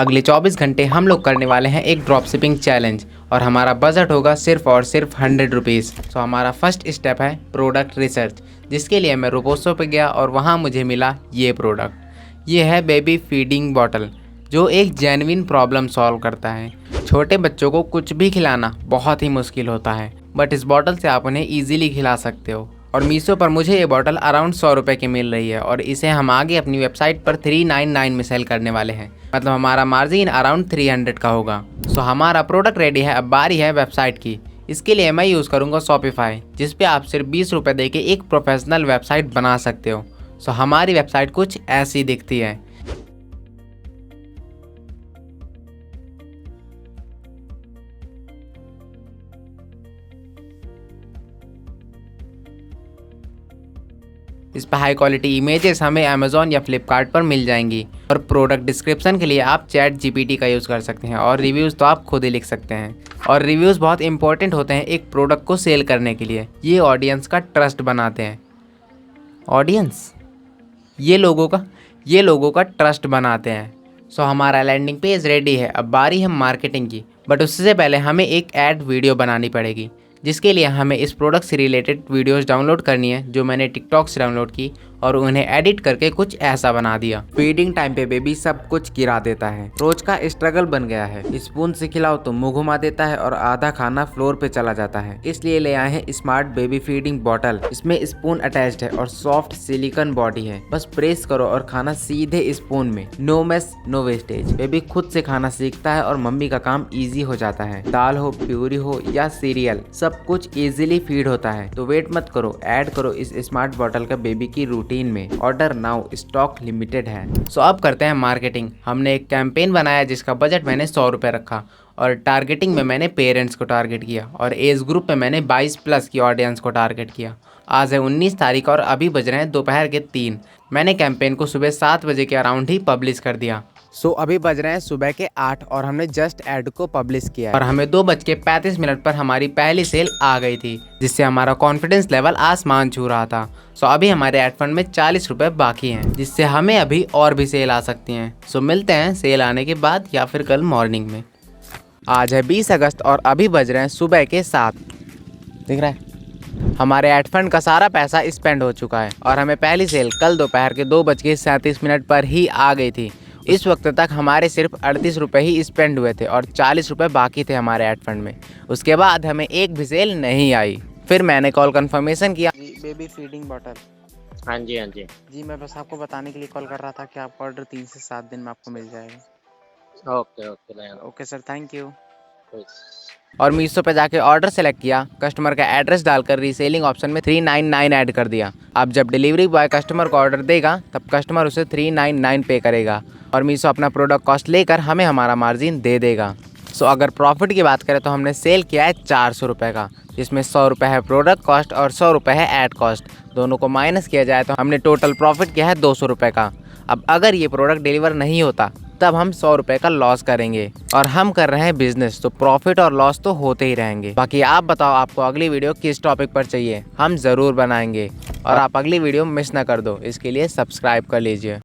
अगले 24 घंटे हम लोग करने वाले हैं एक ड्रॉप शिपिंग चैलेंज और हमारा बजट होगा सिर्फ और सिर्फ 100 रुपीज़। तो हमारा फर्स्ट स्टेप है प्रोडक्ट रिसर्च, जिसके लिए मैं रोबोसो पे गया और वहाँ मुझे मिला ये प्रोडक्ट। ये है बेबी फीडिंग बॉटल, जो एक जेन्युइन प्रॉब्लम सॉल्व करता है। छोटे बच्चों को कुछ भी खिलाना बहुत ही मुश्किल होता है, बट इस बॉटल से आप उन्हें ईजिली खिला सकते हो। और मीशो पर मुझे ये बॉटल अराउंड 100 रुपये की मिल रही है और इसे हम आगे अपनी वेबसाइट पर 399 में सेल करने वाले हैं। मतलब हमारा मार्जिन अराउंड 300 का होगा। सो हमारा प्रोडक्ट रेडी है, अब बारी है वेबसाइट की। इसके लिए मैं यूज़ करूँगा शॉपिफाई, जिस पे आप सिर्फ 20 रुपये दे के एक प्रोफेशनल वेबसाइट बना सकते हो। सो हमारी वेबसाइट कुछ ऐसी दिखती है। इस पर हाई क्वालिटी इमेजेस हमें अमेजोन या फ्लिपकार्ट पर मिल जाएंगी। और प्रोडक्ट डिस्क्रिप्शन के लिए आप चैट जीपीटी का यूज़ कर सकते हैं और रिव्यूज़ तो आप खुद ही लिख सकते हैं। और रिव्यूज़ बहुत इंपॉर्टेंट होते हैं एक प्रोडक्ट को सेल करने के लिए। ये ऑडियंस का ट्रस्ट बनाते हैं। ऑडियंस ये लोगों का ट्रस्ट बनाते हैं। सो हमारा लैंडिंग पेज रेडी है, अब बारी है मार्केटिंग की। बट उससे पहले हमें एक ऐड वीडियो बनानी पड़ेगी, जिसके लिए हमें इस प्रोडक्ट से रिलेटेड वीडियोस डाउनलोड करनी है, जो मैंने टिकटॉक से डाउनलोड की और उन्हें एडिट करके कुछ ऐसा बना दिया। फीडिंग टाइम पे बेबी सब कुछ गिरा देता है, रोज का स्ट्रगल बन गया है। स्पून से खिलाओ तो मुंह घुमा देता है और आधा खाना फ्लोर पे चला जाता है। इसलिए ले आए हैं स्मार्ट बेबी फीडिंग बॉटल। इसमें स्पून अटैच्ड है और सॉफ्ट सिलिकॉन बॉडी है। बस प्रेस करो और खाना सीधे स्पून में। No mess no wastage. Baby खुद से खाना सीखता है और मम्मी का काम ईजी हो जाता है। दाल हो, प्यूरी हो या सीरियल, सब कुछ इजीली फीड होता है। तो वेट मत करो, ऐड करो इस स्मार्ट बॉटल का बेबी की रूटीन में। ऑर्डर नाउ, स्टॉक लिमिटेड है। सो अब करते हैं मार्केटिंग। हमने एक कैंपेन बनाया जिसका बजट मैंने 100 रुपये रखा और टारगेटिंग में मैंने पेरेंट्स को टारगेट किया और एज ग्रुप में मैंने 22+ की ऑडियंस को टारगेट किया। आज है 19 तारीख और अभी बज रहे हैं दोपहर के 3। मैंने कैंपेन को सुबह 7 बजे के अराउंड ही पब्लिश कर दिया। सो अभी बज रहे हैं सुबह के 8 और हमने जस्ट ऐड को पब्लिश किया और हमें 2:35 पर हमारी पहली सेल आ गई थी, जिससे हमारा कॉन्फिडेंस लेवल आसमान छू रहा था। सो अभी हमारे एड फंड में 40 रुपये बाकी हैं, जिससे हमें अभी और भी सेल आ सकती हैं। सो मिलते हैं सेल आने के बाद या फिर कल मॉर्निंग में। आज है 20 अगस्त और अभी बज रहे हैं सुबह के 7। दिख रहा है? हमारे एड फंड का सारा पैसा स्पेंड हो चुका है और हमें पहली सेल कल दोपहर के 2:37 पर ही आ गई थी। इस वक्त तक हमारे सिर्फ 38 रुपये ही स्पेंड हुए थे और 40 रुपये बाकी थे हमारे एड फंड में। उसके बाद हमें एक भी सेल नहीं आई। फिर मैंने कॉल कंफर्मेशन किया। जी, बेबी फीडिंग बॉटल। हाँ जी हाँ जी। जी, मैं बस आपको बताने के लिए कॉल कर रहा था कि आपका ऑर्डर 3 से 7 दिन में आपको मिल जाएगा। ओके ओके भैया। Okay sir, thank you. कोई- और मीशो पे जाके ऑर्डर सेलेक्ट किया, कस्टमर का एड्रेस डालकर रीसेलिंग ऑप्शन में 399 ऐड कर दिया। अब जब डिलीवरी बॉय कस्टमर को ऑर्डर देगा तब कस्टमर उसे 399 पे करेगा और मीशो अपना प्रोडक्ट कॉस्ट लेकर हमें हमारा मार्जिन दे देगा। सो अगर प्रॉफिट की बात करें तो हमने सेल किया है 400 रुपये का, जिसमें 100 रुपये है प्रोडक्ट कॉस्ट और 100 रुपये है ऐड कॉस्ट। दोनों को माइनस किया जाए तो हमने टोटल प्रॉफिट किया है 200 रुपये का। अब अगर ये प्रोडक्ट डिलीवर नहीं होता तब हम 100 रुपये का लॉस करेंगे और हम कर रहे हैं बिजनेस, तो प्रॉफिट और लॉस तो होते ही रहेंगे। बाकी आप बताओ आपको अगली वीडियो किस टॉपिक पर चाहिए, हम ज़रूर बनाएंगे और आप अगली वीडियो मिस ना कर दो, इसके लिए सब्सक्राइब कर लीजिए।